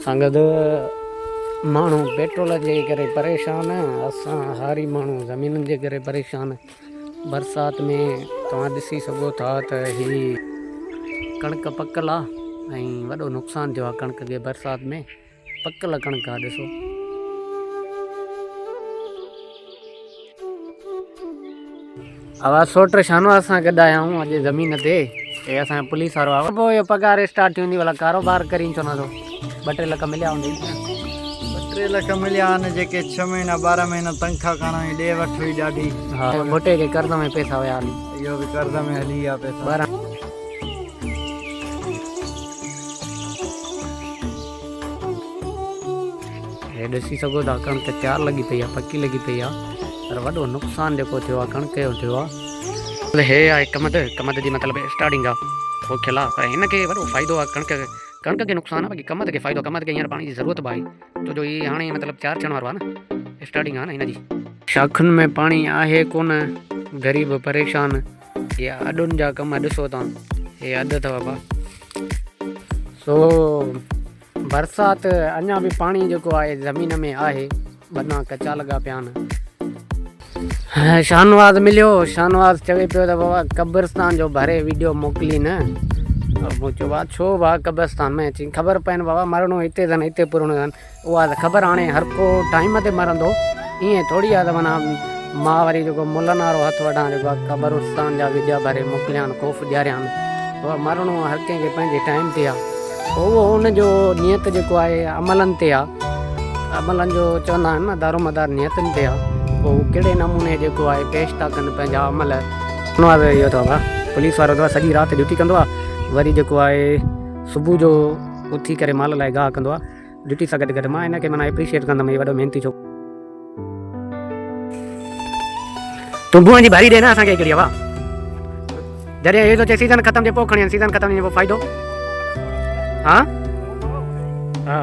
असां गॾु माण्हू पेट्रोल जे करे परेशान, असां हारी माण्हू ज़मीन जे करे परेशान। बरसात में तव्हां ॾिसी सघो था त ही कणिक पकल आहे ऐं वॾो नुक़सानु थियो आहे कणिक खे। बरसात में पकल कणिक आहे, ॾिसो। आवाज़ सोट शानवाज़ सां गॾु आया आहियूं अॼु ज़मीन ते। हे असांजो पुलिस वारो आहे। पोइ इहो पघार स्टार्ट थी वेंदी, भला कारोबार करी चवंदा थो 2-3 लख मिलिया हूंदी। 2-3 लख मिलिया आहिनि, जेके 6 महीना 12 महीना तनख़्वाह करणा ॾे वठ हुई ॾाढी। हा, घोटे खे कर्ज़ में पैसा विया हली, इहो बि कर्ज़ में हली विया पैसा। हे ॾिसी सघो था कणिक तयारु लॻी पई आहे, पकी लॻी पई आहे, पर वॾो नुक़सानु जेको थियो आहे कणिक जो थियो आहे। हे आहे कमद जी मतिलबु स्टार्टिंग आहे पोखियल आहे, पर हिनखे वॾो फ़ाइदो आहे। कणिक खे नुक़सानु आहे, बाक़ी कमद खे फ़ाइदो। कमद खे हींअर पाणी जी ज़रूरत बि आहे, छो जो हीअ हाणे मतिलबु तयारु थियण वारो आहे न, स्टार्टिंग आहे न हिनजी। शाखुनि में पाणी आहे कोन, ग़रीब परेशान। इहा अॾुनि जा कम ॾिसो तव्हां, हे अॾु अथव पा। सो बरसाति अञा बि पाणी जेको आहे ज़मीन में आहे, बना कचा लॻा पिया आहिनि। शानवाज़ मिलियो, शानवाज़ चवे पियो त बाबा कब्रिस्तान जो भरे वीडियो मोकिली न। मूं चयो भाउ छो भाउ कब्रिस्तान में अची ख़बर पए न बाबा मरणो हिते अथनि, हिते पुरणो अथनि। उहा त ख़बर हाणे हर को टाइम ते मरंदो, ईअं थोरी आहे त माना मां वरी जेको मुलनि वारो हथु वठां जेको आहे कब्रिस्तान जा वीडियो भरे मोकिलिया आहिनि, ख़ौफ़ ॾियारिया आहिनि। बाबा मरणो हर कंहिंखे पंहिंजे टाइम ते आहे, उहो हुनजो नियत जेको आहे अमलनि ते आहे। अमलनि जो चवंदा आहिनि न दारोमदार नियतनि ते आहे। पोइ कहिड़े नमूने जेको आहे पेश था कनि पंहिंजा अमल। इहो अथव पुलिस वारो अथव, सॼी राति ड्यूटी कंदो आहे, वरी जेको आहे सुबुह जो उथी करे माल लाइ गाह कंदो आहे ड्यूटी सां गॾु गॾु। मां हिनखे माना एप्रिशिएट कंदुमि, इहो वॾो महिनती छो। तूं बुआ जी भारी ॾे न असांखे हिकिड़ी हवा। जॾहिं इहो थो चए सीज़न ख़तमु जे पोइ खणी सीज़न ख़तमु जे पोइ फ़ाइदो। हा हा